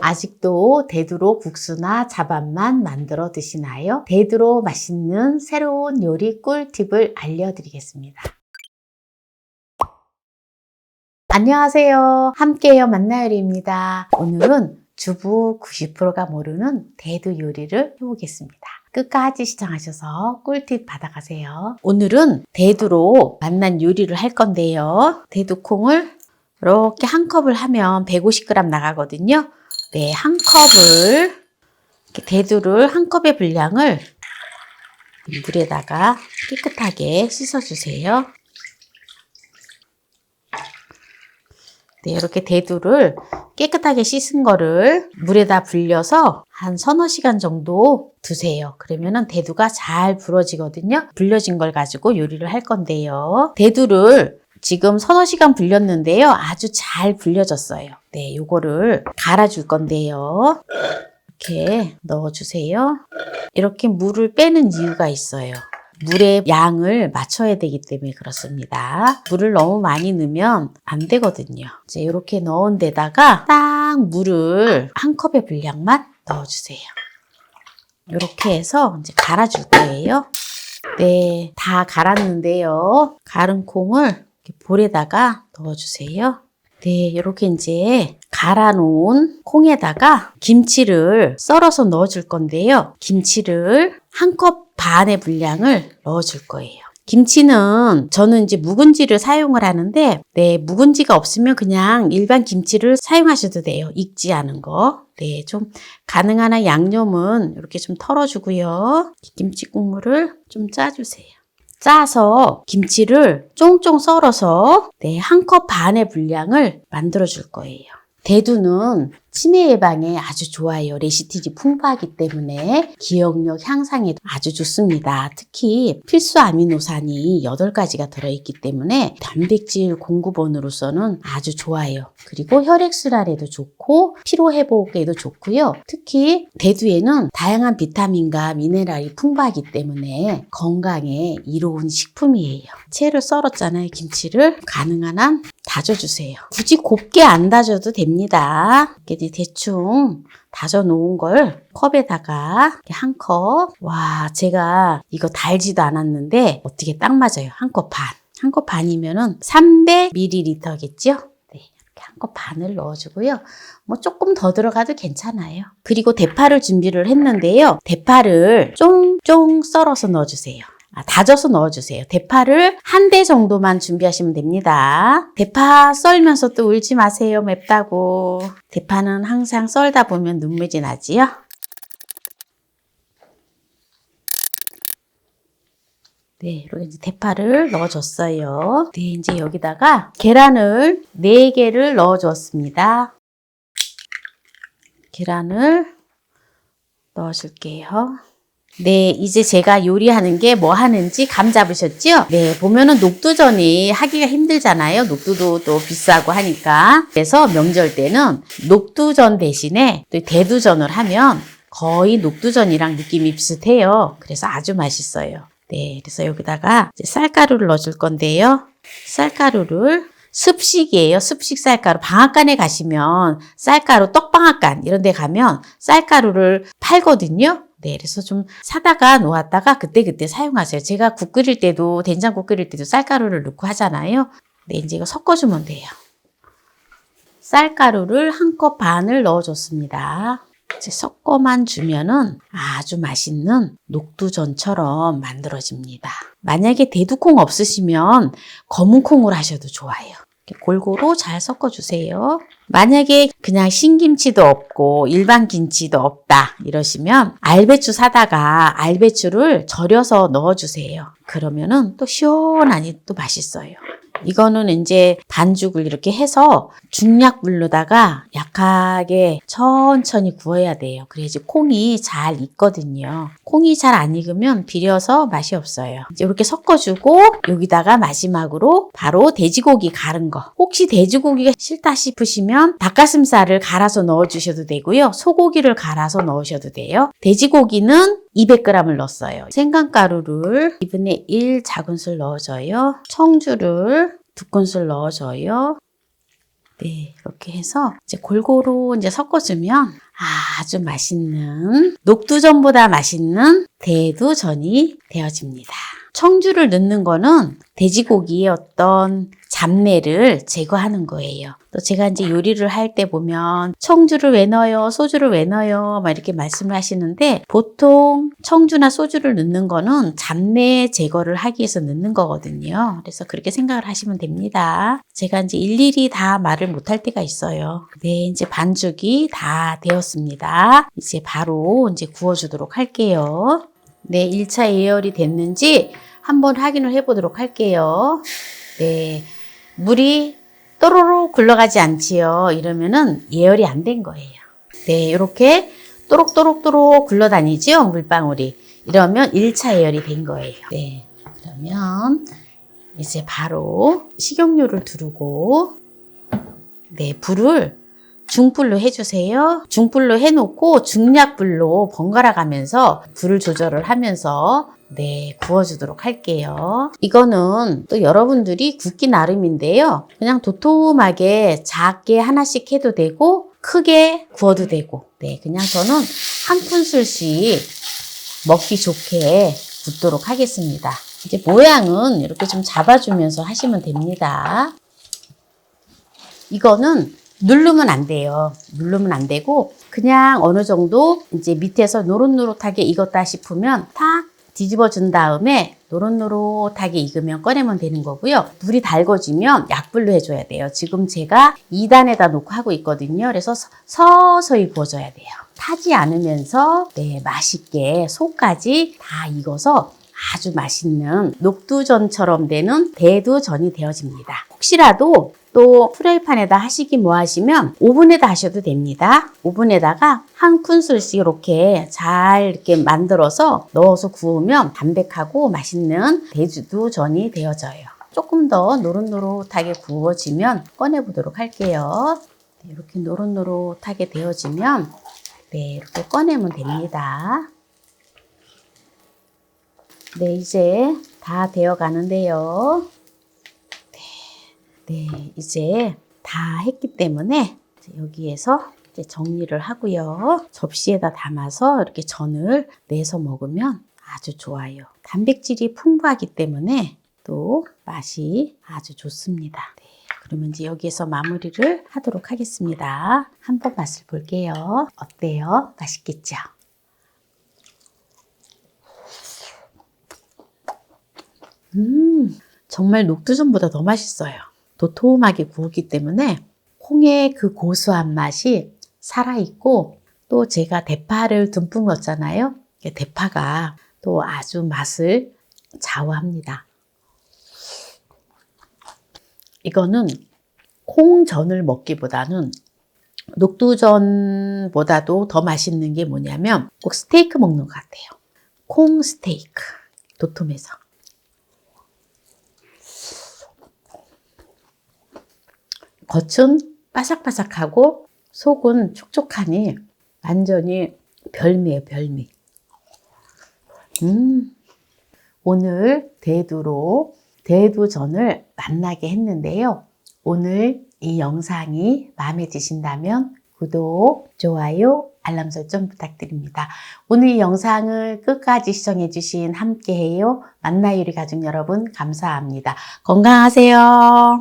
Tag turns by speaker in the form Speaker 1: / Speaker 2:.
Speaker 1: 아직도 대두로 국수나 잡밥만 만들어 드시나요? 대두로 맛있는 새로운 요리 꿀팁을 알려드리겠습니다. 안녕하세요. 함께해요 만나요리입니다. 오늘은 주부 90%가 모르는 대두 요리를 해보겠습니다. 끝까지 시청하셔서 꿀팁 받아가세요. 오늘은 대두로 만난 요리를 할 건데요. 대두콩을 이렇게 한 컵을 하면 150g 나가거든요. 네, 한 컵을, 이렇게 대두를 한 컵의 분량을 물에다가 깨끗하게 씻어주세요. 네, 이렇게 대두를 깨끗하게 씻은 거를 물에다 불려서 한 서너 시간 정도 두세요. 그러면은 대두가 잘 불어지거든요. 불려진 걸 가지고 요리를 할 건데요. 대두를 지금 서너 시간 불렸는데요. 아주 잘 불려졌어요. 네, 요거를 갈아줄 건데요. 이렇게 넣어주세요. 이렇게 물을 빼는 이유가 있어요. 물의 양을 맞춰야 되기 때문에 그렇습니다. 물을 너무 많이 넣으면 안 되거든요. 이제 이렇게 넣은 데다가 딱 물을 한 컵의 분량만 넣어주세요. 이렇게 해서 이제 갈아줄 거예요. 네, 다 갈았는데요. 갈은 콩을 이렇게 볼에다가 넣어주세요. 네, 이렇게 이제 갈아놓은 콩에다가 김치를 썰어서 넣어줄 건데요. 김치를 한 컵 반의 분량을 넣어줄 거예요. 김치는 저는 이제 묵은지를 사용을 하는데, 네, 묵은지가 없으면 그냥 일반 김치를 사용하셔도 돼요. 익지 않은 거. 네, 좀 가능한 한 양념은 이렇게 좀 털어주고요. 김치 국물을 좀 짜주세요. 짜서 김치를 쫑쫑 썰어서 네, 한 컵 반의 분량을 만들어 줄 거예요. 대두는 치매 예방에 아주 좋아요. 레시틴이 풍부하기 때문에 기억력 향상에 아주 좋습니다. 특히 필수 아미노산이 8가지가 들어있기 때문에 단백질 공급원으로서는 아주 좋아요. 그리고 혈액순환에도 좋고 피로회복에도 좋고요. 특히 대두에는 다양한 비타민과 미네랄이 풍부하기 때문에 건강에 이로운 식품이에요. 채를 썰었잖아요. 김치를 가능한 한 다져주세요. 굳이 곱게 안 다져도 됩니다. 이렇게 대충 다져 놓은 걸 컵에다가 한 컵. 와, 제가 이거 달지도 않았는데 어떻게 딱 맞아요. 한 컵 반. 한 컵 반이면은 300ml겠죠? 네, 이렇게 한 컵 반을 넣어주고요. 뭐 조금 더 들어가도 괜찮아요. 그리고 대파를 준비를 했는데요. 대파를 쫑쫑 썰어서 넣어주세요. 다져서 넣어주세요. 대파를 한 대 정도만 준비하시면 됩니다. 대파 썰면서 또 울지 마세요. 맵다고. 대파는 항상 썰다 보면 눈물이 나지요. 네, 이렇게 이제 대파를 넣어줬어요. 네, 이제 여기다가 계란을 4개를 넣어주었습니다. 계란을 넣어줄게요. 네, 이제 제가 요리하는 게 뭐 하는지 감 잡으셨죠? 네, 보면은 녹두전이 하기가 힘들잖아요. 녹두도 또 비싸고 하니까. 그래서 명절 때는 녹두전 대신에 또 대두전을 하면 거의 녹두전이랑 느낌이 비슷해요. 그래서 아주 맛있어요. 네, 그래서 여기다가 이제 쌀가루를 넣어줄 건데요. 쌀가루를 습식이에요. 습식 쌀가루. 방앗간에 가시면 쌀가루, 떡방앗간 이런 데 가면 쌀가루를 팔거든요. 네, 그래서 좀 사다가 놓았다가 그때그때 사용하세요. 제가 국 끓일 때도, 된장국 끓일 때도 쌀가루를 넣고 하잖아요. 네, 이제 이거 섞어주면 돼요. 쌀가루를 한 컵 반을 넣어줬습니다. 이제 섞어만 주면은 아주 맛있는 녹두전처럼 만들어집니다. 만약에 대두콩 없으시면 검은 콩으로 하셔도 좋아요. 골고루 잘 섞어주세요. 만약에 그냥 신김치도 없고 일반 김치도 없다 이러시면 알배추 사다가 알배추를 절여서 넣어주세요. 그러면은 또 시원하니 또 맛있어요. 이거는 이제 반죽을 이렇게 해서 중약불로다가 약하게 천천히 구워야 돼요. 그래야지 콩이 잘 익거든요. 콩이 잘 안 익으면 비려서 맛이 없어요. 이제 이렇게 섞어주고 여기다가 마지막으로 바로 돼지고기 갈은 거. 혹시 돼지고기가 싫다 싶으시면 닭가슴살을 갈아서 넣어주셔도 되고요. 소고기를 갈아서 넣으셔도 돼요. 돼지고기는 200g을 넣었어요. 생강가루를 2분의 1 작은술 넣어줘요. 청주를 2큰술 넣어줘요. 네, 이렇게 해서 이제 골고루 이제 섞어주면 아주 맛있는, 녹두전보다 맛있는 대두전이 되어집니다. 청주를 넣는 거는 돼지고기의 어떤 잡내를 제거하는 거예요. 또 제가 이제 요리를 할 때 보면 청주를 왜 넣어요? 소주를 왜 넣어요? 막 이렇게 말씀을 하시는데 보통 청주나 소주를 넣는 거는 잡내 제거를 하기 위해서 넣는 거거든요. 그래서 그렇게 생각을 하시면 됩니다. 제가 이제 일일이 다 말을 못할 때가 있어요. 네, 이제 반죽이 다 되었습니다. 이제 바로 이제 구워주도록 할게요. 네, 1차 예열이 됐는지 한번 확인을 해보도록 할게요. 네, 물이 또로록 굴러가지 않지요. 이러면은 예열이 안 된 거예요. 네, 이렇게 또록또록또록 굴러다니죠, 물방울이. 이러면 1차 예열이 된 거예요. 네, 그러면 이제 바로 식용유를 두르고, 네, 불을 중불로 해주세요. 중불로 해놓고 중약불로 번갈아 가면서 불을 조절을 하면서 네, 구워주도록 할게요. 이거는 또 여러분들이 굽기 나름인데요. 그냥 도톰하게 작게 하나씩 해도 되고 크게 구워도 되고, 네, 그냥 저는 한 큰술씩 먹기 좋게 굽도록 하겠습니다. 이제 모양은 이렇게 좀 잡아주면서 하시면 됩니다. 이거는 누르면 안 돼요. 누르면 안 되고 그냥 어느 정도 이제 밑에서 노릇노릇하게 익었다 싶으면 탁 뒤집어 준 다음에 노릇노릇하게 익으면 꺼내면 되는 거고요. 불이 달궈지면 약불로 해줘야 돼요. 지금 제가 2단에다 놓고 하고 있거든요. 그래서 서서히 구워줘야 돼요. 타지 않으면서 네, 맛있게 속까지 다 익어서 아주 맛있는 녹두전처럼 되는 대두전이 되어집니다. 혹시라도 또 프라이팬에다 하시기 뭐 하시면 오븐에다 하셔도 됩니다. 오븐에다가 한 큰술씩 이렇게 잘 이렇게 만들어서 넣어서 구우면 담백하고 맛있는 대두전이 되어져요. 조금 더 노릇노릇하게 구워지면 꺼내 보도록 할게요. 네, 이렇게 노릇노릇하게 되어지면 네, 이렇게 꺼내면 됩니다. 네, 이제 다 되어 가는데요. 네, 이제 다 했기 때문에 여기에서 이제 정리를 하고요. 접시에다 담아서 이렇게 전을 내서 먹으면 아주 좋아요. 단백질이 풍부하기 때문에 또 맛이 아주 좋습니다. 네, 그러면 이제 여기에서 마무리를 하도록 하겠습니다. 한번 맛을 볼게요. 어때요? 맛있겠죠? 정말 녹두전보다 더 맛있어요. 도톰하게 구웠기 때문에 콩의 그 고소한 맛이 살아있고 또 제가 대파를 듬뿍 넣었잖아요. 대파가 또 아주 맛을 좌우합니다. 이거는 콩전을 먹기보다는 녹두전보다도 더 맛있는 게 뭐냐면 꼭 스테이크 먹는 것 같아요. 콩 스테이크. 도톰해서. 겉은 바삭바삭하고 속은 촉촉하니 완전히 별미예요, 별미. 오늘 대두로 대두전을 만나게 했는데요. 오늘 이 영상이 마음에 드신다면 구독, 좋아요, 알람 설정 부탁드립니다. 오늘 이 영상을 끝까지 시청해주신 함께해요 만나요리 가족 여러분 감사합니다. 건강하세요.